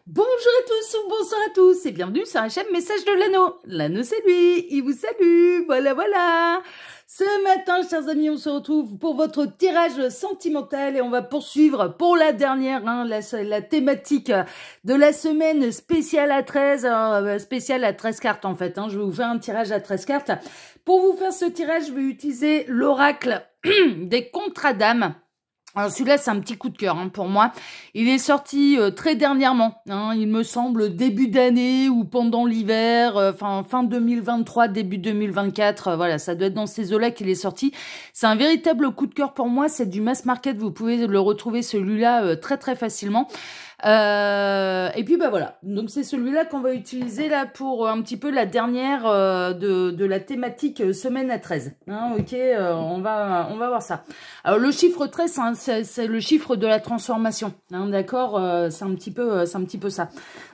Bonjour à tous ou bonsoir à tous et bienvenue sur HM Message de l'Anneau. L'Anneau c'est lui, il vous salue, voilà. Ce matin, chers amis, on se retrouve pour votre tirage sentimental et on va poursuivre pour la dernière, la thématique de la semaine spéciale à 13, spéciale à 13 cartes en fait. Je vais vous faire un tirage à 13 cartes. Pour vous faire ce tirage, je vais utiliser l'oracle des contrats d'âme. Alors celui-là, c'est un petit coup de cœur pour moi. Il est sorti très dernièrement, il me semble début d'année ou pendant l'hiver, fin 2023, début 2024. Voilà, ça doit être dans ces eaux-là qu'il est sorti. C'est un véritable coup de cœur pour moi. C'est du mass market. Vous pouvez le retrouver celui-là très très facilement. Et puis voilà, donc c'est celui-là qu'on va utiliser là pour un petit peu la dernière de la thématique semaine à 13. Ok, on va voir ça. Alors le chiffre 13, c'est le chiffre de la transformation, d'accord, c'est un petit peu ça,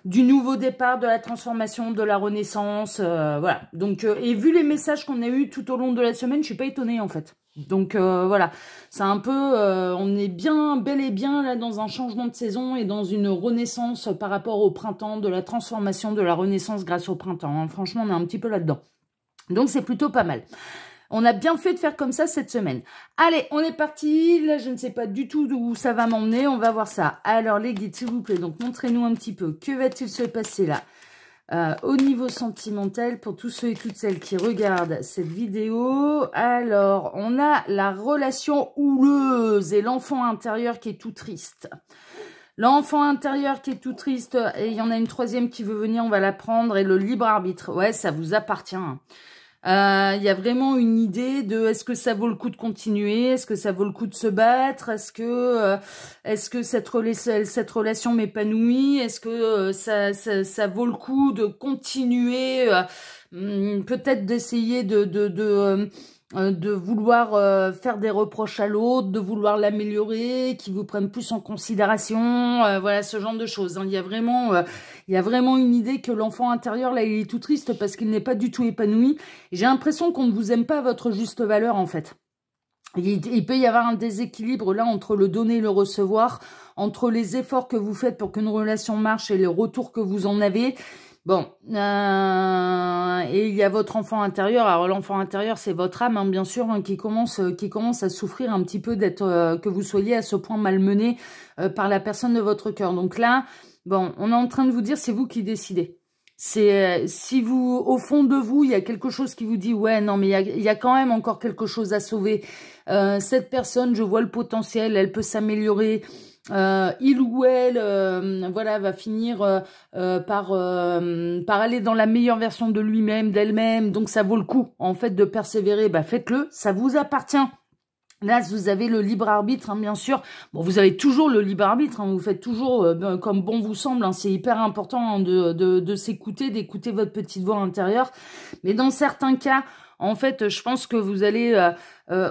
du nouveau départ, de la transformation, de la renaissance, voilà. Donc et vu les messages qu'on a eu tout au long de la semaine, je suis pas étonnée en fait. Donc voilà, c'est un peu, on est bien, bel et bien là dans un changement de saison et dans une renaissance par rapport au printemps, de la transformation, de la renaissance grâce au printemps. Franchement, on est un petit peu là-dedans. Donc c'est plutôt pas mal. On a bien fait de faire comme ça cette semaine. Allez, on est parti. Là, je ne sais pas du tout d'où ça va m'emmener. On va voir ça. Alors les guides, s'il vous plaît, donc montrez-nous un petit peu. Que va-t-il se passer là au niveau sentimental, pour tous ceux et toutes celles qui regardent cette vidéo? Alors, on a la relation houleuse et l'enfant intérieur qui est tout triste. L'enfant intérieur qui est tout triste, et il y en a une troisième qui veut venir, on va la prendre, et le libre arbitre. Ouais, ça vous appartient. Il y a vraiment une idée de est-ce que ça vaut le coup de continuer, est-ce que ça vaut le coup de se battre, est-ce que cette relation m'épanouit, est-ce que ça vaut le coup de continuer, peut-être d'essayer de vouloir faire des reproches à l'autre, de vouloir l'améliorer, qu'ils vous prennent plus en considération, voilà, ce genre de choses. Il y a vraiment une idée que l'enfant intérieur, là, il est tout triste parce qu'il n'est pas du tout épanoui. J'ai l'impression qu'on ne vous aime pas à votre juste valeur, en fait. Il peut y avoir un déséquilibre, là, entre le donner et le recevoir, entre les efforts que vous faites pour qu'une relation marche et le retour que vous en avez. Bon, et il y a votre enfant intérieur. Alors l'enfant intérieur, c'est votre âme, bien sûr, qui commence à souffrir un petit peu d'être, que vous soyez à ce point malmené par la personne de votre cœur. Donc là, bon, on est en train de vous dire, c'est vous qui décidez. C'est si vous, au fond de vous, il y a quelque chose qui vous dit, ouais, non, mais il y a quand même encore quelque chose à sauver. Cette personne, je vois le potentiel, elle peut s'améliorer. Il ou elle voilà, va finir par aller dans la meilleure version de lui-même, d'elle-même. Donc ça vaut le coup en fait de persévérer. Faites-le, ça vous appartient. Là, vous avez le libre arbitre, bien sûr. Bon, vous avez toujours le libre arbitre, vous faites toujours comme bon vous semble. C'est hyper important de s'écouter, d'écouter votre petite voix intérieure. Mais dans certains cas, en fait, je pense que vous allez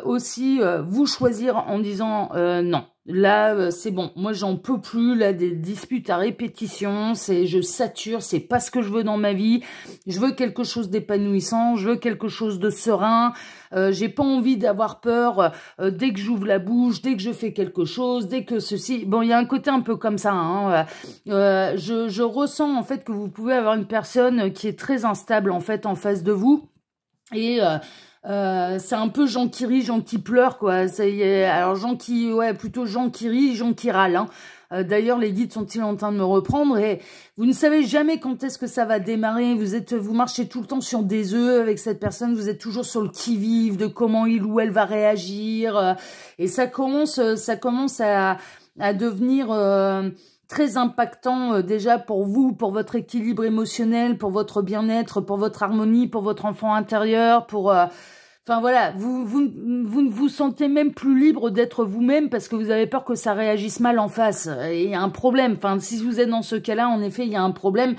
aussi vous choisir en disant non. Là, c'est bon. Moi, j'en peux plus. Là, des disputes à répétition. Je sature. C'est pas ce que je veux dans ma vie. Je veux quelque chose d'épanouissant. Je veux quelque chose de serein. J'ai pas envie d'avoir peur dès que j'ouvre la bouche, dès que je fais quelque chose, dès que ceci. Bon, il y a un côté un peu comme ça. Je ressens en fait que vous pouvez avoir une personne qui est très instable en fait en face de vous et c'est un peu gens qui rient, gens qui pleurent, quoi. Alors plutôt gens qui rient, gens qui râlent. D'ailleurs, les guides sont-ils en train de me reprendre et vous ne savez jamais quand est-ce que ça va démarrer. Vous marchez tout le temps sur des œufs avec cette personne. Vous êtes toujours sur le qui-vive de comment il ou elle va réagir. Et ça commence à devenir très impactant déjà pour vous, pour votre équilibre émotionnel, pour votre bien-être, pour votre harmonie, pour votre enfant intérieur, Enfin voilà, vous ne vous sentez même plus libre d'être vous-même parce que vous avez peur que ça réagisse mal en face. Et il y a un problème. Enfin, si vous êtes dans ce cas-là, en effet, il y a un problème.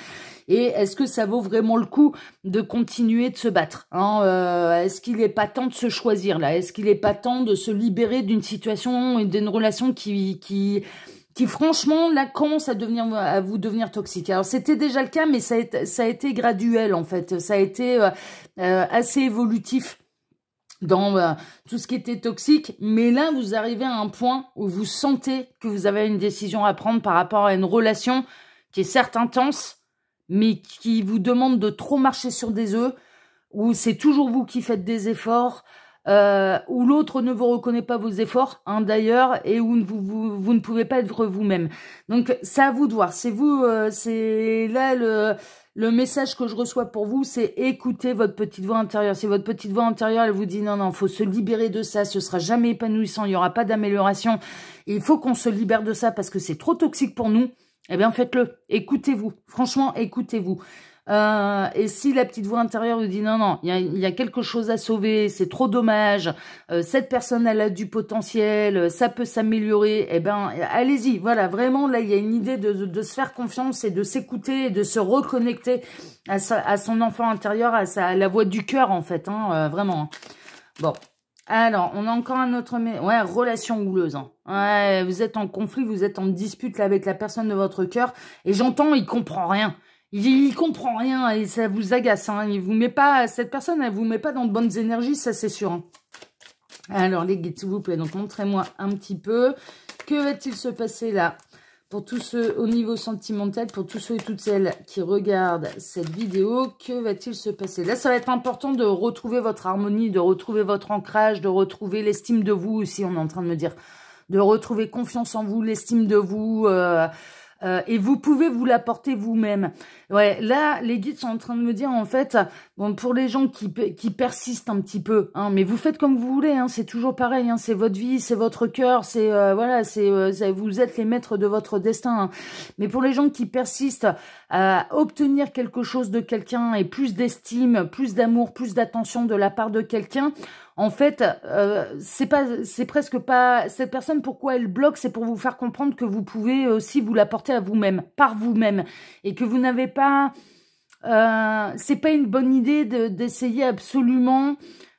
Et est-ce que ça vaut vraiment le coup de continuer de se battre Est-ce qu'il n'est pas temps de se choisir là? Est-ce qu'il n'est pas temps de se libérer d'une situation et d'une relation qui franchement là commence à vous devenir toxique? Alors c'était déjà le cas, mais ça a été graduel en fait. Ça a été assez évolutif dans tout ce qui était toxique, mais là, vous arrivez à un point où vous sentez que vous avez une décision à prendre par rapport à une relation qui est certes intense, mais qui vous demande de trop marcher sur des œufs, où c'est toujours vous qui faites des efforts, où l'autre ne vous reconnaît pas vos efforts, hein, d'ailleurs, et où vous ne pouvez pas être vous-même. Donc, c'est à vous de voir. C'est vous, c'est là le message que je reçois pour vous, c'est écouter votre petite voix intérieure. Si votre petite voix intérieure, elle vous dit non, non, faut se libérer de ça, ce sera jamais épanouissant, il n'y aura pas d'amélioration, il faut qu'on se libère de ça parce que c'est trop toxique pour nous, eh bien, faites-le. Écoutez-vous. Franchement, écoutez-vous. Et si la petite voix intérieure vous dit non, non, il y a quelque chose à sauver, c'est trop dommage, cette personne, elle a du potentiel, ça peut s'améliorer, eh ben, allez-y. Voilà, vraiment, là, il y a une idée de se faire confiance et de s'écouter et de se reconnecter à son enfant intérieur, à la voix du cœur, en fait, hein, vraiment. Hein. Bon. Alors, on a encore un autre... Ouais, relation houleuse. Hein. Ouais, vous êtes en conflit, vous êtes en dispute là, avec la personne de votre cœur. Et j'entends, il comprend rien. Il comprend rien et ça vous agace. Hein. Il vous met pas... Cette personne, elle vous met pas dans de bonnes énergies, ça c'est sûr. Hein. Alors, les guides, s'il vous plaît, donc montrez-moi un petit peu. Que va-t-il se passer là? Pour tous ceux au niveau sentimental, pour tous ceux et toutes celles qui regardent cette vidéo, que va-t-il se passer? Là, ça va être important de retrouver votre harmonie, de retrouver votre ancrage, de retrouver l'estime de vous aussi, on est en train de me dire. De retrouver confiance en vous, l'estime de vous, et vous pouvez vous l'apporter vous-même. Ouais, là, les guides sont en train de me dire, en fait, bon, pour les gens qui persistent un petit peu, hein, mais vous faites comme vous voulez, hein, c'est toujours pareil, hein, c'est votre vie, c'est votre cœur, c'est voilà, vous êtes les maîtres de votre destin. Hein. Mais pour les gens qui persistent à obtenir quelque chose de quelqu'un et plus d'estime, plus d'amour, plus d'attention de la part de quelqu'un, en fait, c'est presque pas cette personne. Pourquoi elle bloque, c'est pour vous faire comprendre que vous pouvez aussi vous l'apporter à vous-même, par vous-même, et que vous n'avez pas. C'est pas une bonne idée d'essayer absolument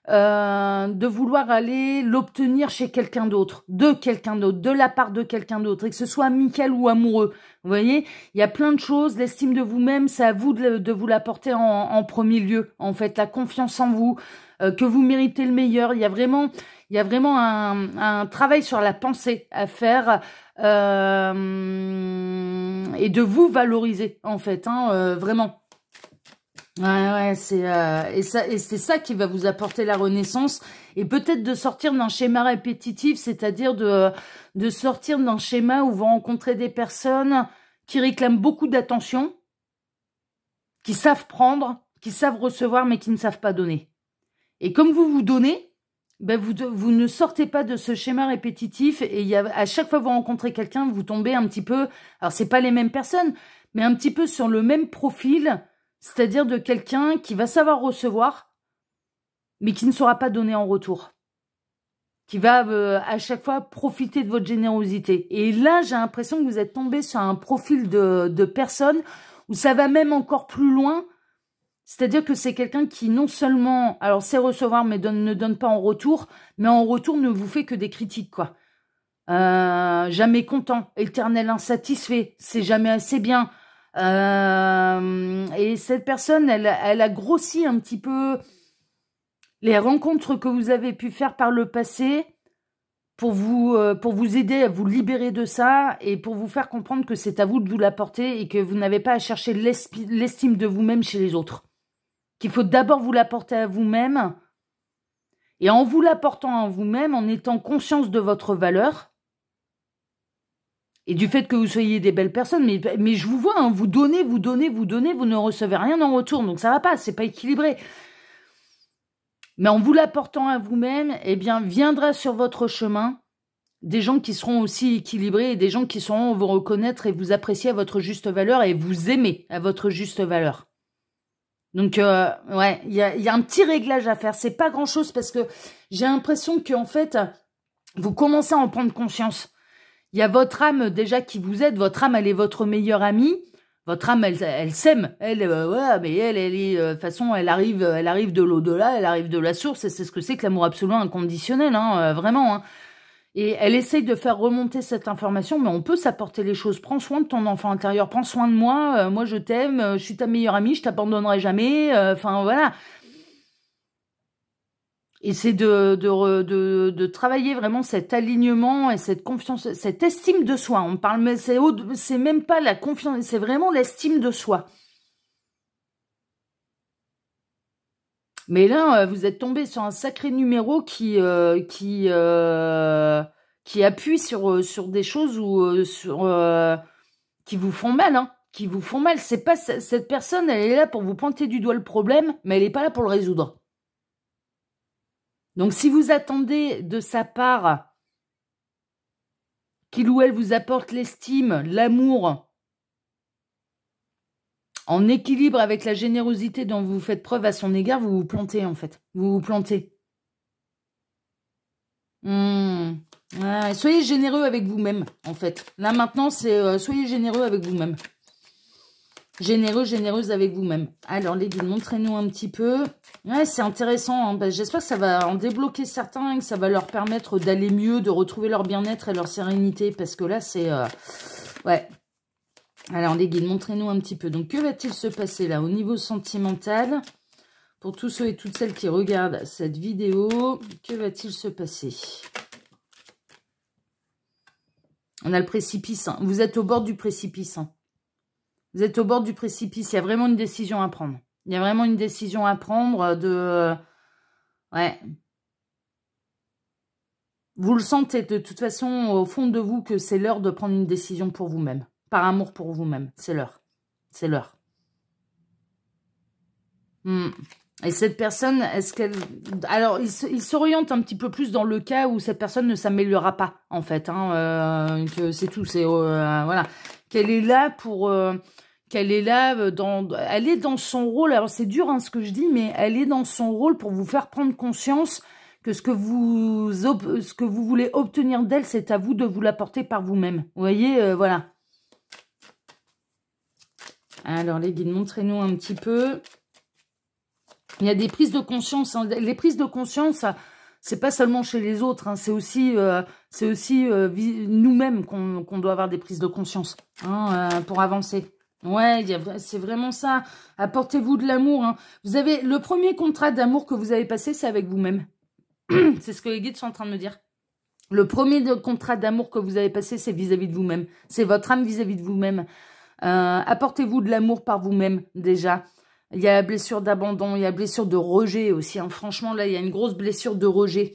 de vouloir aller l'obtenir chez quelqu'un d'autre, de la part de quelqu'un d'autre, et que ce soit amical ou amoureux. Vous voyez, il y a plein de choses. L'estime de vous-même, c'est à vous de vous l'apporter en premier lieu. En fait, la confiance en vous. Que vous méritez le meilleur. Il y a vraiment un travail sur la pensée à faire et de vous valoriser, en fait, hein, vraiment. Ouais, c'est ça qui va vous apporter la renaissance et peut-être de sortir d'un schéma répétitif, c'est-à-dire de sortir d'un schéma où vous rencontrez des personnes qui réclament beaucoup d'attention, qui savent prendre, qui savent recevoir, mais qui ne savent pas donner. Et comme vous vous donnez, ben vous ne sortez pas de ce schéma répétitif et à chaque fois que vous rencontrez quelqu'un, vous tombez un petit peu, alors c'est pas les mêmes personnes, mais un petit peu sur le même profil, c'est-à-dire de quelqu'un qui va savoir recevoir, mais qui ne saura pas donner en retour. Qui va à chaque fois profiter de votre générosité. Et là, j'ai l'impression que vous êtes tombé sur un profil de personne où ça va même encore plus loin. C'est-à-dire que c'est quelqu'un qui non seulement, alors sait recevoir mais ne donne pas en retour, mais en retour ne vous fait que des critiques, quoi. Jamais content, éternel insatisfait, c'est jamais assez bien. Et cette personne, elle a grossi un petit peu les rencontres que vous avez pu faire par le passé pour vous aider à vous libérer de ça et pour vous faire comprendre que c'est à vous de vous l'apporter et que vous n'avez pas à chercher l'estime de vous-même chez les autres. Qu'il faut d'abord vous l'apporter à vous-même, et en vous l'apportant à vous-même, en étant conscience de votre valeur, et du fait que vous soyez des belles personnes, mais je vous vois, hein, vous donnez, vous ne recevez rien en retour, donc ça va pas, c'est pas équilibré. Mais en vous l'apportant à vous-même, eh bien, viendra sur votre chemin des gens qui seront aussi équilibrés, et des gens qui sauront vous reconnaître et vous apprécier à votre juste valeur, et vous aimer à votre juste valeur. Donc, ouais, il y a un petit réglage à faire. C'est pas grand-chose parce que j'ai l'impression qu'en fait, vous commencez à en prendre conscience. Il y a votre âme déjà qui vous aide. Votre âme, elle est votre meilleure amie. Votre âme, elle s'aime. Ouais, mais elle est, de toute façon, elle arrive de l'au-delà, elle arrive de la source. Et c'est ce que c'est que l'amour absolument inconditionnel, hein, vraiment, hein. Et elle essaye de faire remonter cette information, mais on peut s'apporter les choses. Prends soin de ton enfant intérieur, prends soin de moi, moi je t'aime, je suis ta meilleure amie, je t'abandonnerai jamais, enfin voilà. Et c'est de travailler vraiment cet alignement et cette confiance, cette estime de soi. On parle, mais c'est même pas la confiance, c'est vraiment l'estime de soi. Mais là, vous êtes tombé sur un sacré numéro qui appuie sur des choses qui vous font mal, hein. Qui vous font mal. C'est pas cette personne, elle est là pour vous pointer du doigt le problème, mais elle n'est pas là pour le résoudre. Donc, si vous attendez de sa part qu'il ou elle vous apporte l'estime, l'amour, en équilibre avec la générosité dont vous faites preuve à son égard, vous vous plantez, en fait. Vous vous plantez. Ouais, soyez généreux avec vous-même, en fait. Là, maintenant, c'est soyez généreux avec vous-même. Généreux, généreuse avec vous-même. Alors, les guides, montrez-nous un petit peu. Ouais, c'est intéressant. Hein. Ben, j'espère que ça va en débloquer certains et que ça va leur permettre d'aller mieux, de retrouver leur bien-être et leur sérénité. Parce que là, c'est... ouais. Alors, les guides, montrez-nous un petit peu. Donc, que va-t-il se passer là au niveau sentimental? Pour tous ceux et toutes celles qui regardent cette vidéo, que va-t-il se passer? On a le précipice. Hein. Vous êtes au bord du précipice. Hein. Vous êtes au bord du précipice. Il y a vraiment une décision à prendre. Il y a vraiment une décision à prendre de... Ouais. Vous le sentez de toute façon au fond de vous que c'est l'heure de prendre une décision pour vous-même. Par amour pour vous-même. C'est l'heure. C'est l'heure. Et cette personne, est-ce qu'elle... Alors, il s'oriente un petit peu plus dans le cas où cette personne ne s'améliorera pas, en fait. Hein, c'est tout. C'est voilà. Qu'elle est là pour... qu'elle est là, elle est dans son rôle. Alors, c'est dur hein, ce que je dis, mais elle est dans son rôle pour vous faire prendre conscience que ce que vous voulez obtenir d'elle, c'est à vous de vous l'apporter par vous-même. Vous voyez, voilà. Alors, les guides, montrez-nous un petit peu. Il y a des prises de conscience. Hein. Les prises de conscience, c'est pas seulement chez les autres. Hein. C'est aussi nous-mêmes qu'on doit avoir des prises de conscience hein, pour avancer. Ouais, c'est vraiment ça. Apportez-vous de l'amour. Hein. Vous avez le premier contrat d'amour que vous avez passé, c'est avec vous-même. C'est ce que les guides sont en train de me dire. Le premier contrat d'amour que vous avez passé, c'est vis-à-vis de vous-même. C'est votre âme vis-à-vis de vous-même. Apportez-vous de l'amour par vous-même, déjà. Il y a la blessure d'abandon, il y a la blessure de rejet aussi. Hein. Franchement, là, il y a une grosse blessure de rejet.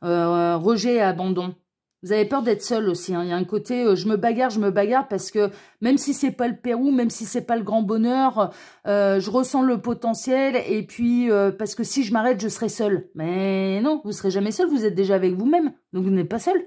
Rejet et abandon. Vous avez peur d'être seul aussi. Hein. Il y a un côté, je me bagarre parce que même si c'est pas le Pérou, même si c'est pas le grand bonheur, je ressens le potentiel. Et puis, parce que si je m'arrête, je serai seule. Mais non, vous serez jamais seul. Vous êtes déjà avec vous-même. Donc, vous n'êtes pas seul.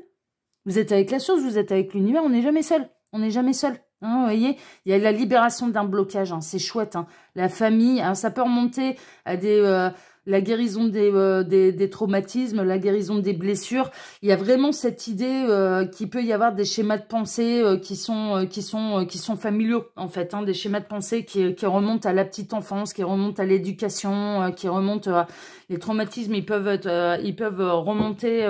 Vous êtes avec la source, vous êtes avec l'univers. On n'est jamais seul. On n'est jamais seul. Hein, vous voyez, il y a la libération d'un blocage. Hein. C'est chouette. Hein. La famille, hein, ça peut remonter à la guérison des traumatismes, la guérison des blessures. Il y a vraiment cette idée qu'il peut y avoir des schémas de pensée qui sont familiaux, en fait. Hein, des schémas de pensée qui remontent à la petite enfance, qui remontent à l'éducation, qui remontent... les traumatismes, ils peuvent remonter...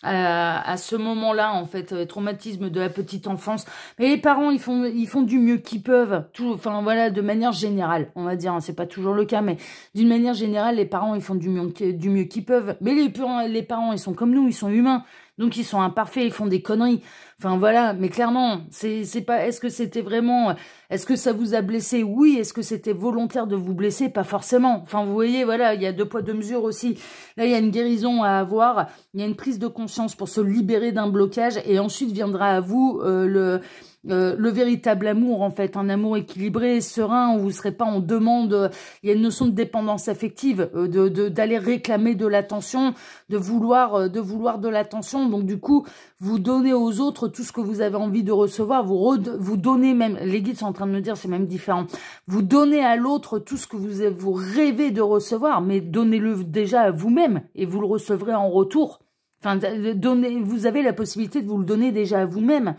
à ce moment-là, en fait, traumatisme de la petite enfance. Mais les parents, ils font du mieux qu'ils peuvent. Enfin, voilà, de manière générale, on va dire. Hein, c'est pas toujours le cas, mais d'une manière générale, les parents, ils font du mieux qu'ils peuvent. Mais les parents, ils sont comme nous, ils sont humains. Donc, ils sont imparfaits, ils font des conneries. Enfin, voilà. Mais clairement, c'est pas, est-ce que c'était vraiment, est-ce que ça vous a blessé? Oui. Est-ce que c'était volontaire de vous blesser? Pas forcément. Enfin, vous voyez, voilà, il y a 2 poids 2 mesures aussi. Là, il y a une guérison à avoir. Il y a une prise de conscience pour se libérer d'un blocage. Et ensuite viendra à vous, le véritable amour, en fait, un amour équilibré, serein, où vous ne serez pas en demande. Il y a une notion de dépendance affective, d'aller réclamer de l'attention, de vouloir de l'attention. Donc, du coup, vous donnez aux autres tout ce que vous avez envie de recevoir. Vous donnez même, les guides sont en train de me dire, c'est même différent. Vous donnez à l'autre tout ce que vous rêvez de recevoir, mais donnez-le déjà à vous-même et vous le recevrez en retour. Enfin, vous avez la possibilité de vous le donner déjà à vous-même.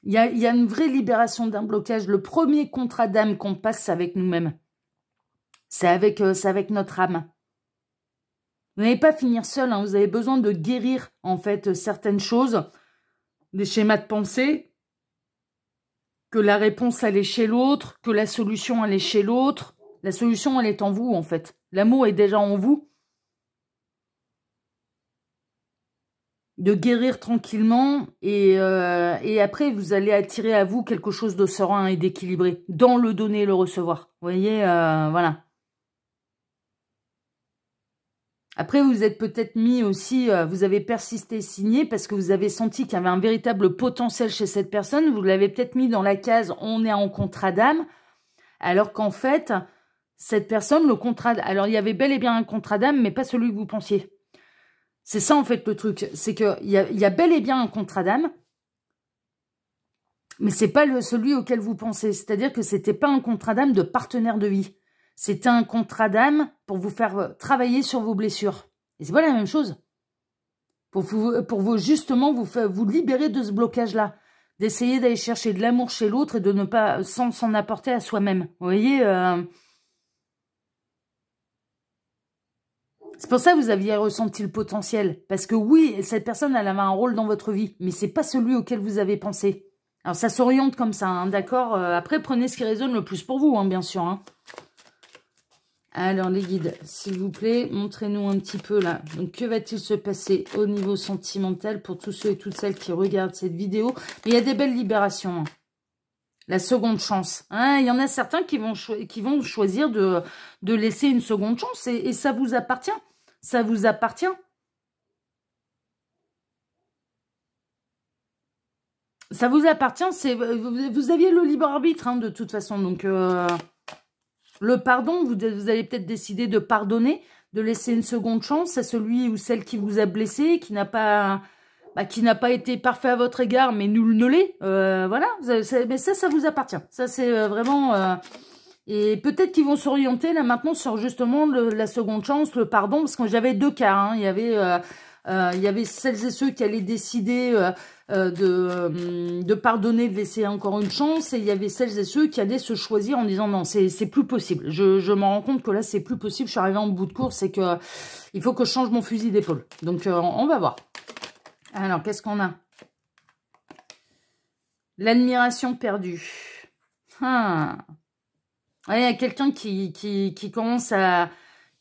Il y a une vraie libération d'un blocage. Le premier contrat d'âme qu'on passe, c'est avec nous-mêmes. C'est avec notre âme. Vous n'allez pas finir seul. Hein. Vous avez besoin de guérir, en fait, certaines choses. Des schémas de pensée. Que la réponse, elle est chez l'autre. Que la solution, elle est chez l'autre. La solution, elle est en vous, en fait. L'amour est déjà en vous. de guérir tranquillement et après vous allez attirer à vous quelque chose de serein et d'équilibré dans le donner et le recevoir. Vous voyez, voilà. Après, vous êtes peut-être mis aussi, vous avez persisté, signé, parce que vous avez senti qu'il y avait un véritable potentiel chez cette personne. Vous l'avez peut-être mis dans la case « on est en contrat d'âme », alors qu'en fait, cette personne, le contrat... Alors, il y avait bel et bien un contrat d'âme, mais pas celui que vous pensiez. C'est ça, en fait, le truc. C'est qu'il y a bel et bien un contrat d'âme, mais c'est pas celui auquel vous pensez. C'est-à-dire que c'était pas un contrat d'âme de partenaire de vie. C'était un contrat d'âme pour vous faire travailler sur vos blessures. Et c'est pas la même chose. Pour vous justement, vous libérer de ce blocage-là. D'essayer d'aller chercher de l'amour chez l'autre et de ne pas s'en apporter à soi-même. Vous voyez C'est pour ça que vous aviez ressenti le potentiel. Parce que oui, cette personne, elle avait un rôle dans votre vie. Mais c'est pas celui auquel vous avez pensé. Alors ça s'oriente comme ça, hein, d'accord. Après, prenez ce qui résonne le plus pour vous, hein, bien sûr. Hein. Alors, les guides, s'il vous plaît, montrez-nous un petit peu là. Donc, que va-t-il se passer au niveau sentimental pour tous ceux et toutes celles qui regardent cette vidéo? Mais il y a des belles libérations. Hein. La seconde chance. Hein, il y en a certains qui vont choisir de laisser une seconde chance et ça vous appartient. Ça vous appartient. Ça vous appartient. Vous aviez le libre arbitre, hein, de toute façon. Donc... le pardon, vous allez peut-être décider de pardonner, de laisser une seconde chance à celui ou celle qui vous a blessé, qui n'a pas été parfait à votre égard, mais nul ne l'est. Voilà, mais ça vous appartient. Ça, c'est vraiment... et peut-être qu'ils vont s'orienter là maintenant sur justement la seconde chance, le pardon, parce que j'avais deux cas. Hein. Il y avait celles et ceux qui allaient décider... de pardonner, de laisser encore une chance, et il y avait celles et ceux qui allaient se choisir en disant non, c'est plus possible. Je me rends compte que là, c'est plus possible, je suis arrivée en bout de course, c'est que il faut que je change mon fusil d'épaule. Donc, on va voir. Alors, qu'est-ce qu'on a? L'admiration perdue. Ah. Ouais, il y a quelqu'un qui commence à...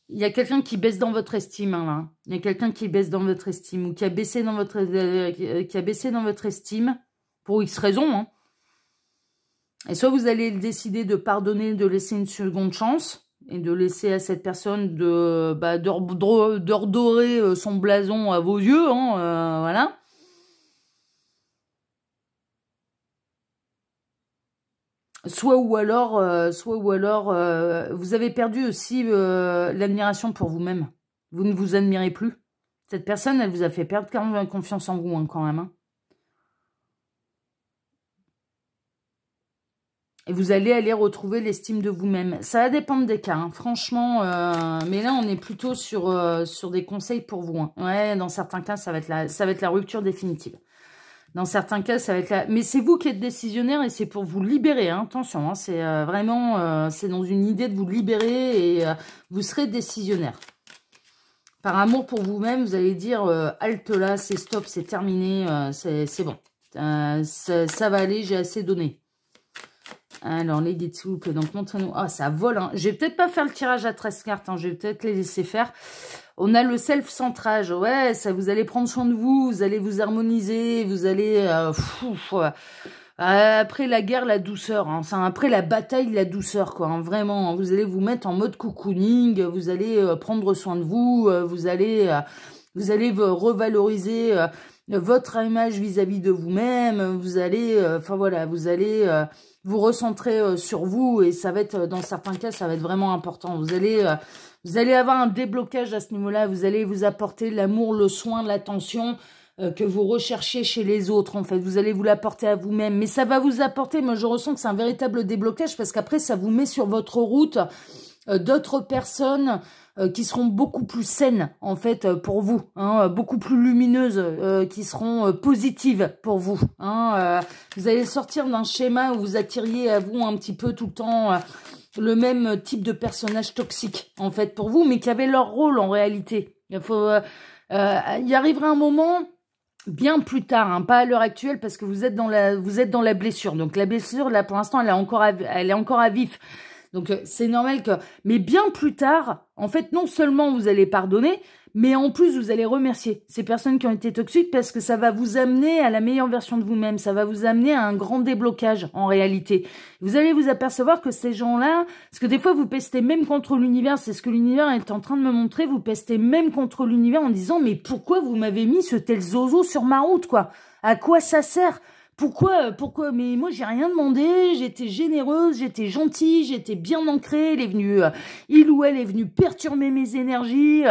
Il y a quelqu'un qui baisse dans votre estime, hein, là. Il y a quelqu'un qui baisse dans votre estime ou qui a baissé dans votre estime pour X raisons. Hein. Et soit vous allez décider de pardonner, de laisser une seconde chance et de laisser à cette personne de redorer son blason à vos yeux, hein, voilà. Soit ou alors, vous avez perdu aussi l'admiration pour vous-même. Vous ne vous admirez plus. Cette personne, elle vous a fait perdre confiance en vous, hein, quand même. Hein. Et vous allez aller retrouver l'estime de vous-même. Ça va dépendre des cas, hein, franchement. Mais là, on est plutôt sur des conseils pour vous. Hein. Ouais, dans certains cas, ça va être la rupture définitive. Dans certains cas, ça va être là. Mais c'est vous qui êtes décisionnaire et c'est pour vous libérer. Hein. Attention, hein, c'est vraiment... c'est dans une idée de vous libérer et vous serez décisionnaire. Par amour pour vous-même, vous allez dire halte là, c'est stop, c'est terminé, c'est bon. Ça va aller, j'ai assez donné. Alors, les guides, s'il vous plaît. Donc, montrez-nous. Ah, ça vole. Hein. Je vais peut-être pas faire le tirage à 13 cartes. Hein. Je vais peut-être les laisser faire. On a le self-centrage. Ouais, ça, vous allez prendre soin de vous. Vous allez vous harmoniser. Vous allez... après la guerre, la douceur. Hein. Après la bataille, la douceur, quoi. Hein. Vraiment, hein. Vous allez vous mettre en mode cocooning. Vous allez prendre soin de vous. Vous allez revaloriser votre image vis-à-vis de vous-même. Vous allez... Enfin, voilà, vous allez... vous recentrer sur vous et ça va être, dans certains cas, ça va être vraiment important. Vous allez avoir un déblocage à ce niveau-là. Vous allez vous apporter l'amour, le soin, l'attention que vous recherchez chez les autres, en fait. Vous allez vous l'apporter à vous-même. Mais ça va vous apporter, moi je ressens que c'est un véritable déblocage parce qu'après, ça vous met sur votre route d'autres personnes qui seront beaucoup plus saines, en fait, pour vous, hein, beaucoup plus lumineuses, qui seront positives pour vous. Hein, vous allez sortir d'un schéma où vous attiriez à vous un petit peu tout le temps le même type de personnage toxique, en fait, pour vous, mais qui avaient leur rôle en réalité. Il y arrivera un moment... bien plus tard, hein, pas à l'heure actuelle, parce que vous êtes dans la blessure. Donc la blessure, là, pour l'instant, elle est encore à vif. Donc c'est normal que... Mais bien plus tard, en fait, non seulement vous allez pardonner, Mais en plus, vous allez remercier ces personnes qui ont été toxiques parce que ça va vous amener à la meilleure version de vous-même. Ça va vous amener à un grand déblocage, en réalité. Vous allez vous apercevoir que ces gens-là, parce que des fois, vous pestez même contre l'univers, c'est ce que l'univers est en train de me montrer, vous pestez même contre l'univers en disant, mais pourquoi vous m'avez mis ce tel zozo sur ma route, quoi? À quoi ça sert? Pourquoi? Mais moi, j'ai rien demandé, j'étais généreuse, j'étais gentille, j'étais bien ancrée, il ou elle est venu perturber mes énergies,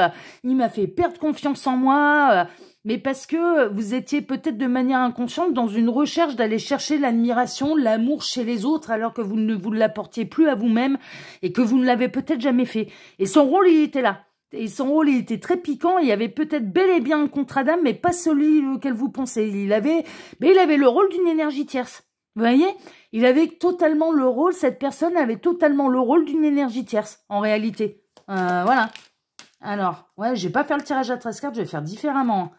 il m'a fait perdre confiance en moi, mais parce que vous étiez peut-être de manière inconsciente dans une recherche d'aller chercher l'admiration, l'amour chez les autres, alors que vous ne vous l'apportiez plus à vous-même et que vous ne l'avez peut-être jamais fait. Et son rôle, il était là. Et son rôle, il était très piquant. Il y avait peut-être bel et bien un contrat d'âme, mais pas celui auquel vous pensez. Il avait le rôle d'une énergie tierce. Vous voyez? Il avait totalement le rôle, cette personne avait totalement le rôle d'une énergie tierce, en réalité. Voilà. Alors, ouais, je vais pas faire le tirage à 13 cartes, je vais faire différemment.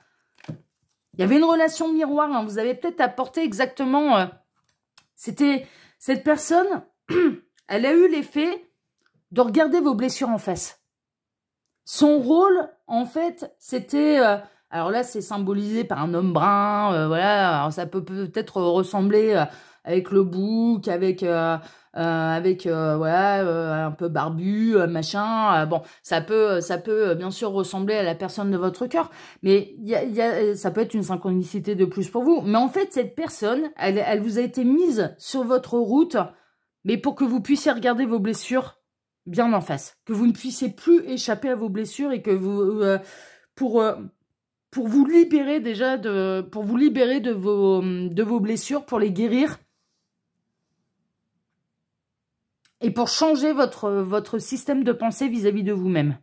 Il y avait une relation miroir, hein. Vous avez peut-être apporté exactement... C'était cette personne, elle a eu l'effet de regarder vos blessures en face. Son rôle, en fait, c'était... alors là, c'est symbolisé par un homme brun, voilà. Alors ça peut peut-être ressembler avec le bouc, avec voilà, un peu barbu, machin. Bon, ça peut bien sûr ressembler à la personne de votre cœur, mais ça peut être une synchronicité de plus pour vous. Mais en fait, cette personne, elle vous a été mise sur votre route, mais pour que vous puissiez regarder vos blessures bien en face, que vous ne puissiez plus échapper à vos blessures et que vous pour vous libérer déjà de vos blessures, pour les guérir et pour changer votre système de pensée vis-à-vis de vous-même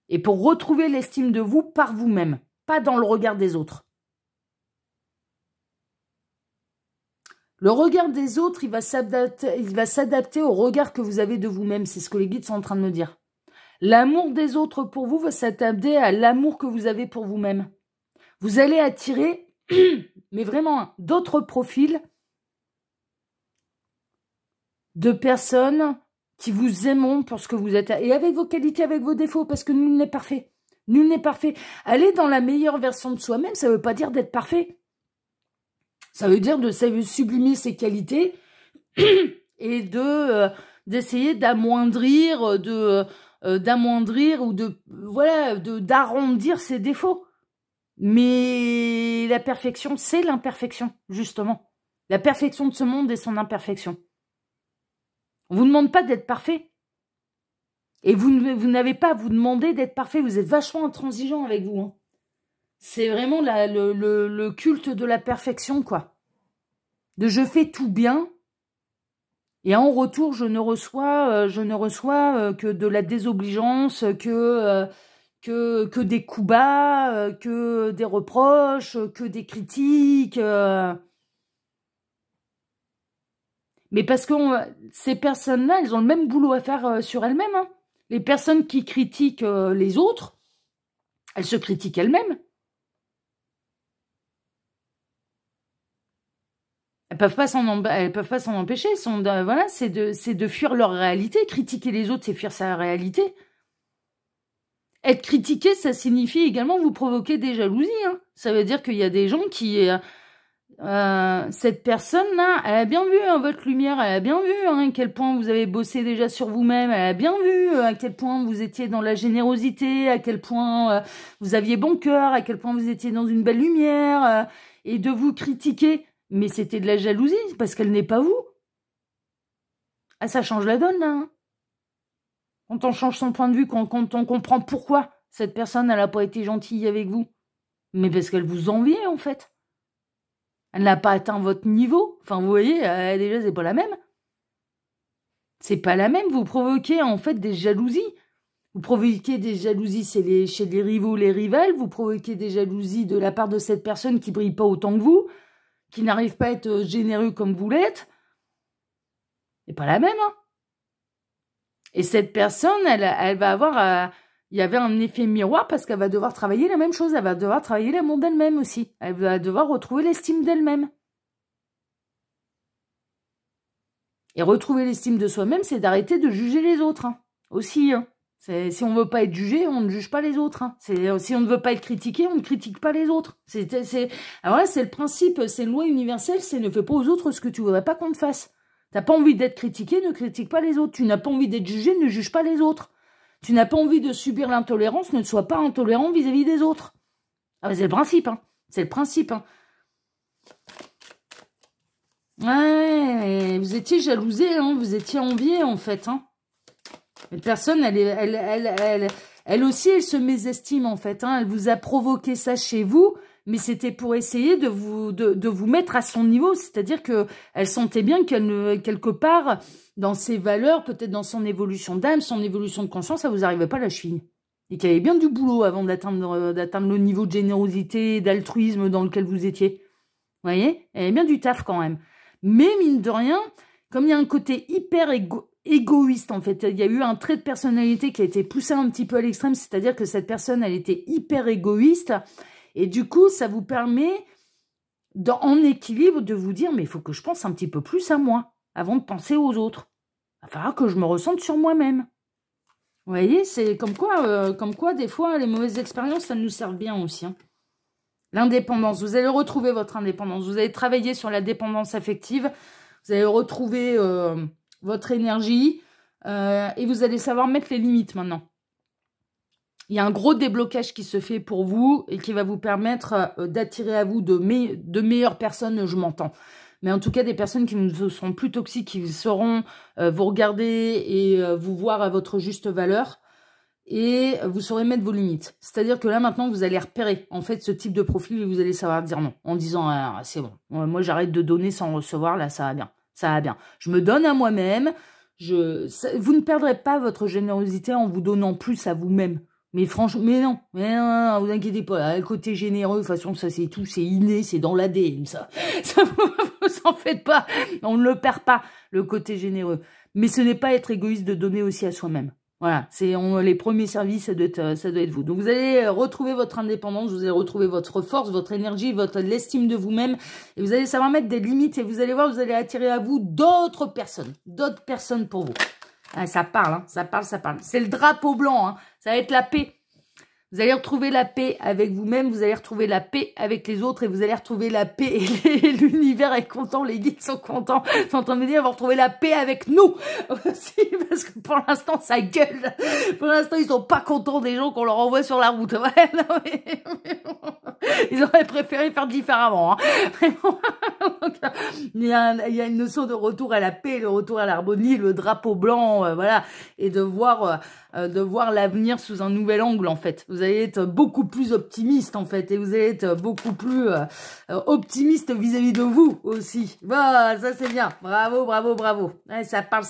et pour retrouver l'estime de vous par vous-même, pas dans le regard des autres. Le regard des autres, il va s'adapter au regard que vous avez de vous-même. C'est ce que les guides sont en train de me dire. L'amour des autres pour vous va s'adapter à l'amour que vous avez pour vous-même. Vous allez attirer, mais vraiment, d'autres profils de personnes qui vous aimeront pour ce que vous êtes. Et avec vos qualités, avec vos défauts, parce que nul n'est parfait. Nul n'est parfait. Aller dans la meilleure version de soi-même, ça ne veut pas dire d'être parfait. Ça veut dire de sublimer ses qualités et d'essayer d'amoindrir ou d'arrondir ses défauts. Mais la perfection, c'est l'imperfection, justement. La perfection de ce monde est son imperfection. On ne vous demande pas d'être parfait. Et vous n'avez pas à vous demander d'être parfait. Vous êtes vachement intransigeant avec vous, hein. C'est vraiment le culte de la perfection, quoi. De je fais tout bien, et en retour, je ne reçois que de la désobligeance, que des coups bas, que des reproches, que des critiques. Mais parce que ces personnes-là, elles ont le même boulot à faire sur elles-mêmes, hein. Les personnes qui critiquent les autres, elles se critiquent elles-mêmes. Elles peuvent pas s'en empêcher. Voilà, c'est de fuir leur réalité. Critiquer les autres, c'est fuir sa réalité. Être critiqué, ça signifie également vous provoquer des jalousies, hein. Ça veut dire qu'il y a des gens qui... cette personne-là, elle a bien vu, hein, votre lumière, elle a bien vu, hein, à quel point vous avez bossé déjà sur vous-même, elle a bien vu à quel point vous étiez dans la générosité, à quel point vous aviez bon cœur, à quel point vous étiez dans une belle lumière, et de vous critiquer. Mais c'était de la jalousie, parce qu'elle n'est pas vous. Ah, ça change la donne, là, hein. Quand on change son point de vue, quand on comprend pourquoi cette personne, elle n'a pas été gentille avec vous. Mais parce qu'elle vous enviait, en fait. Elle n'a pas atteint votre niveau. Enfin, vous voyez, déjà, c'est pas la même. C'est pas la même. Vous provoquez, en fait, des jalousies. Vous provoquez des jalousies chez les rivaux, les rivales. Vous provoquez des jalousies de la part de cette personne qui brille pas autant que vous, qui n'arrive pas à être généreux comme vous l'êtes. C'est pas la même, hein. Et cette personne, elle va avoir... il y avait un effet miroir parce qu'elle va devoir travailler la même chose. Elle va devoir travailler l'amour d'elle-même aussi. Elle va devoir retrouver l'estime d'elle-même. Et retrouver l'estime de soi-même, c'est d'arrêter de juger les autres, hein, aussi, hein. Si on veut pas être jugé, on ne juge pas les autres. Hein. Si on ne veut pas être critiqué, on ne critique pas les autres. Alors là, c'est le principe, c'est une loi universelle, c'est ne fais pas aux autres ce que tu voudrais pas qu'on te fasse. T'as pas envie d'être critiqué, ne critique pas les autres. Tu n'as pas envie d'être jugé, ne juge pas les autres. Tu n'as pas envie de subir l'intolérance, ne sois pas intolérant vis-à-vis des autres. Ah, c'est le principe, hein. C'est le principe, hein. Ouais, vous étiez jalousé, hein. Vous étiez envié, en fait, hein. Une personne, elle aussi, elle se mésestime, en fait, hein. Elle vous a provoqué ça chez vous, mais c'était pour essayer de vous mettre à son niveau. C'est-à-dire qu'elle sentait bien qu'elle, quelque part, dans ses valeurs, peut-être dans son évolution d'âme, son évolution de conscience, ça vous arrivait pas à la cheville. Et qu'il y avait bien du boulot avant d'atteindre le niveau de générosité, d'altruisme dans lequel vous étiez. Vous voyez? Il y avait bien du taf quand même. Mais mine de rien, comme il y a un côté hyper égoïste, en fait, il y a eu un trait de personnalité qui a été poussé un petit peu à l'extrême, c'est-à-dire que cette personne, elle était hyper égoïste, et du coup, ça vous permet, en équilibre, de vous dire, mais il faut que je pense un petit peu plus à moi, avant de penser aux autres. Il va falloir que je me ressente sur moi-même. Vous voyez, c'est comme quoi, des fois, les mauvaises expériences, ça nous sert bien aussi, hein. L'indépendance, vous allez retrouver votre indépendance. Vous allez travailler sur la dépendance affective. Vous allez retrouver votre énergie. Et vous allez savoir mettre les limites maintenant. Il y a un gros déblocage qui se fait pour vous et qui va vous permettre d'attirer à vous de meilleures personnes, je m'entends. Mais en tout cas, des personnes qui ne seront plus toxiques, qui sauront vous regarder et vous voir à votre juste valeur. Et vous saurez mettre vos limites. C'est-à-dire que là, maintenant, vous allez repérer, en fait, ce type de profil et vous allez savoir dire non. En disant, ah, c'est bon, moi, j'arrête de donner sans recevoir, là, ça va bien. Ça va bien. Je me donne à moi-même. Vous ne perdrez pas votre générosité en vous donnant plus à vous-même. Mais franchement, mais non, vous inquiétez pas. Le côté généreux, de toute façon, ça, c'est tout, c'est inné, c'est dans l'ADN, ça. Ça, vous en faites pas. On ne le perd pas, le côté généreux. Mais ce n'est pas être égoïste de donner aussi à soi-même. Voilà, c'est les premiers services, ça doit être vous. Donc vous allez retrouver votre indépendance, vous allez retrouver votre force, votre énergie, l'estime de vous-même, et vous allez savoir mettre des limites, et vous allez voir, vous allez attirer à vous d'autres personnes pour vous. Ah, ça parle, hein, ça parle. C'est le drapeau blanc, hein, ça va être la paix. Vous allez retrouver la paix avec vous-même, vous allez retrouver la paix avec les autres et vous allez retrouver la paix et l'univers est content, les guides sont contents. Ils sont en train de me dire, on va retrouver la paix avec nous aussi parce que pour l'instant, ça gueule. Pour l'instant, ils sont pas contents des gens qu'on leur envoie sur la route. Ouais, non, mais... Ils auraient préféré faire différemment. Hein. Donc, il y a une notion de retour à la paix, le retour à l'harmonie, le drapeau blanc, voilà, et de voir l'avenir sous un nouvel angle, en fait. Vous allez être beaucoup plus optimiste, en fait, et vous allez être beaucoup plus optimiste vis-à-vis de vous aussi. Bah, ça c'est bien. Bravo. Ouais, ça parle.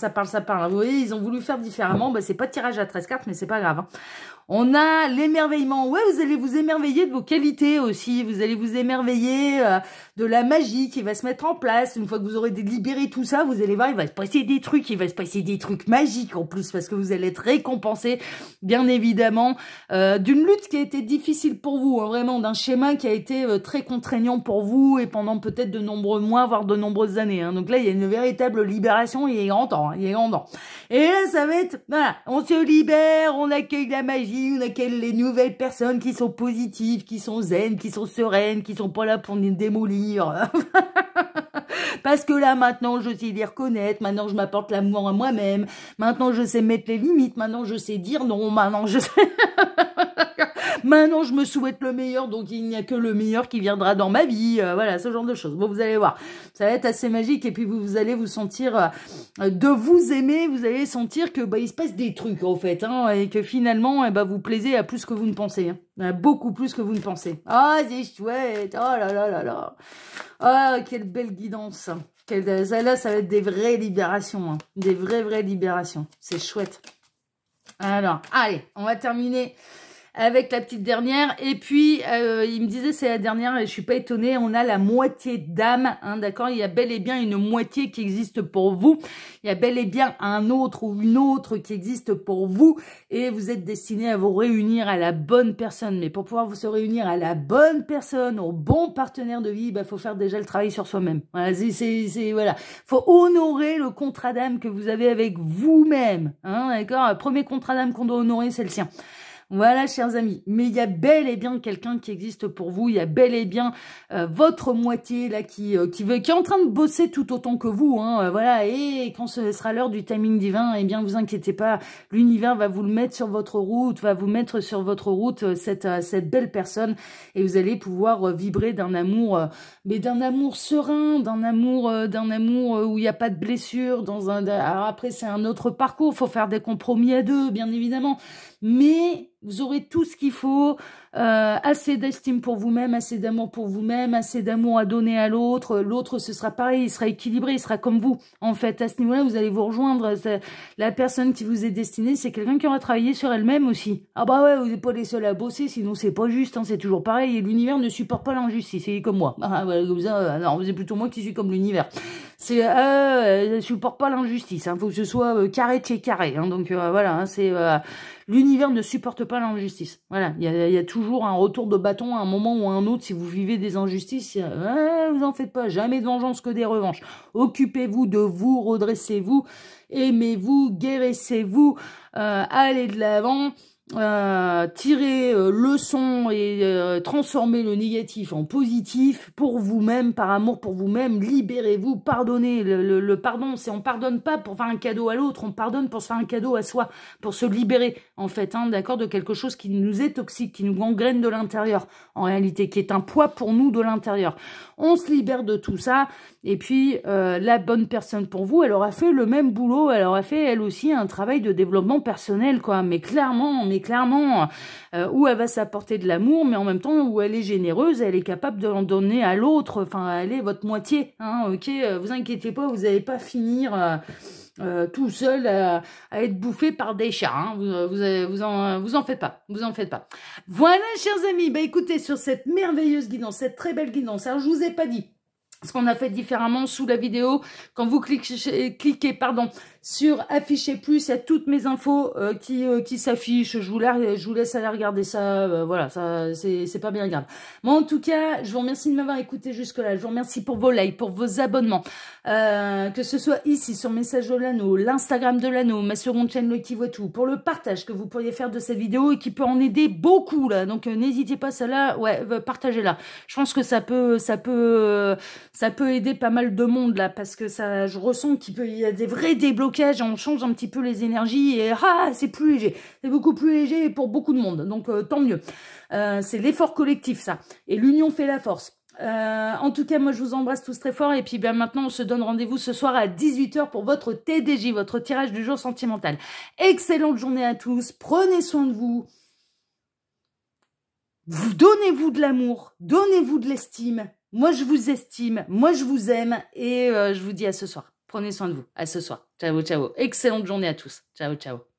Vous voyez, ils ont voulu faire différemment. Bah, c'est pas tirage à 13 cartes, mais c'est pas grave. Hein. On a l'émerveillement. Ouais, vous allez vous émerveiller de vos qualités aussi. Vous allez vous émerveiller de la magie qui va se mettre en place. Une fois que vous aurez libéré tout ça, vous allez voir, il va se passer des trucs magiques en plus parce que vous allez être récompensé, bien évidemment, d'une lutte qui a été difficile pour vous, hein, vraiment, d'un schéma qui a été très contraignant pour vous et pendant peut-être de nombreux mois, voire de nombreuses années. Hein. Donc là, il y a une véritable libération. Il est grand temps. Hein, il est grand temps. Et là, ça va être, voilà, on se libère, on accueille la magie. On accueille les nouvelles personnes qui sont positives, qui sont zen, qui sont sereines, qui sont pas là pour nous démolir. Parce que là, maintenant, je sais les reconnaître. Maintenant, je m'apporte l'amour à moi-même. Maintenant, je sais mettre les limites. Maintenant, je sais dire non. Maintenant, je sais... Maintenant, je me souhaite le meilleur, donc il n'y a que le meilleur qui viendra dans ma vie. Voilà, ce genre de choses. Bon, vous allez voir, ça va être assez magique. Et puis, vous allez vous sentir de vous aimer. Vous allez sentir que il se passe des trucs, en fait. Hein, et que finalement, vous plaisez à plus que vous ne pensez. Hein, beaucoup plus que vous ne pensez. Ah, c'est chouette. Oh là là là là. Ah, quelle belle guidance. Là, ça va être des vraies libérations. Hein. Des vraies libérations. C'est chouette. Alors, allez, on va terminer avec la petite dernière. Et puis, il me disait, c'est la dernière, et je suis pas étonnée, on a la moitié d'âme, hein, d'accord? Il y a bel et bien une moitié qui existe pour vous. Il y a bel et bien un autre ou une autre qui existe pour vous. Et vous êtes destiné à vous réunir à la bonne personne. Mais pour pouvoir vous se réunir à la bonne personne, au bon partenaire de vie, bah, faut faire déjà le travail sur soi-même. Voilà, voilà. Faut honorer le contrat d'âme que vous avez avec vous-même, hein, d'accord? Le premier contrat d'âme qu'on doit honorer, c'est le sien. Voilà, chers amis, mais il y a bel et bien quelqu'un qui existe pour vous, il y a bel et bien votre moitié là qui est en train de bosser tout autant que vous, hein, voilà, et quand ce sera l'heure du timing divin, eh bien vous inquiétez pas, l'univers va vous le mettre sur votre route, cette belle personne, et vous allez pouvoir vibrer d'un amour, mais d'un amour serein, d'un amour où il n'y a pas de blessure, alors après c'est un autre parcours, faut faire des compromis à deux, bien évidemment, mais vous aurez tout ce qu'il faut, assez d'estime pour vous-même, assez d'amour pour vous-même, assez d'amour à donner à l'autre. L'autre, ce sera pareil, il sera équilibré, il sera comme vous. En fait, à ce niveau-là, vous allez vous rejoindre. La personne qui vous est destinée, c'est quelqu'un qui aura travaillé sur elle-même aussi. Ah bah ouais, vous n'êtes pas les seuls à bosser, sinon c'est pas juste, hein, c'est toujours pareil. Et l'univers ne supporte pas l'injustice, c'est comme moi. Ah, voilà, comme ça, non, c'est plutôt moi qui suis comme l'univers. Ne supporte pas l'injustice, hein, faut que ce soit carré de chez carré. Hein, donc voilà, hein, l'univers ne supporte pas l'injustice. Voilà, il y a toujours un retour de bâton à un moment ou à un autre. Si vous vivez des injustices, vous en faites pas. Jamais de vengeance que des revanches. Occupez-vous de vous, redressez-vous, aimez-vous, guérissez-vous, allez de l'avant. Tirer leçon et transformer le négatif en positif pour vous-même, par amour pour vous-même, libérez-vous, pardonnez. Le pardon, on pardonne pas pour faire un cadeau à l'autre, on pardonne pour se faire un cadeau à soi, pour se libérer en fait, hein, d'accord, de quelque chose qui nous est toxique, qui nous gangrène de l'intérieur, en réalité, qui est un poids pour nous de l'intérieur. On se libère de tout ça, et puis la bonne personne pour vous, elle aura fait le même boulot, elle aura fait elle aussi un travail de développement personnel, quoi, mais clairement, où elle va s'apporter de l'amour, mais en même temps où elle est généreuse, elle est capable de l'en donner à l'autre, enfin elle est votre moitié, hein, ok, vous inquiétez pas, vous n'allez pas finir tout seul à être bouffé par des chats, hein. Vous en faites pas, Voilà, chers amis, bah écoutez, sur cette merveilleuse guidance, cette très belle guidance, alors je vous ai pas dit ce qu'on a fait différemment sous la vidéo. Quand vous cliquez sur afficher plus, il y a toutes mes infos qui s'affichent. Je vous laisse aller regarder ça. Voilà, ça c'est pas bien grave. Moi, en tout cas, je vous remercie de m'avoir écouté jusque-là. Je vous remercie pour vos likes, pour vos abonnements. Que ce soit ici sur Message de l'Anneau, l'Instagram de l'Anneau, ma seconde chaîne Le Qui Voit Tout, pour le partage que vous pourriez faire de cette vidéo et qui peut en aider beaucoup là. Donc n'hésitez pas, celle-là, ouais, partagez-la. Je pense que ça peut aider pas mal de monde là, parce que je ressens qu'il y a des vrais déblocages, on change un petit peu les énergies et c'est plus léger, c'est beaucoup plus léger pour beaucoup de monde, donc tant mieux. C'est l'effort collectif ça, et l'union fait la force. En tout cas, moi je vous embrasse tous très fort, et puis maintenant on se donne rendez-vous ce soir à 18 h pour votre TDJ, votre tirage du jour sentimental. Excellente journée à tous, prenez soin de vous. Donnez-vous de l'amour, donnez-vous de l'estime. Moi, je vous estime, moi, je vous aime, et je vous dis à ce soir. Prenez soin de vous. À ce soir. Ciao, ciao. Excellente journée à tous. Ciao, ciao.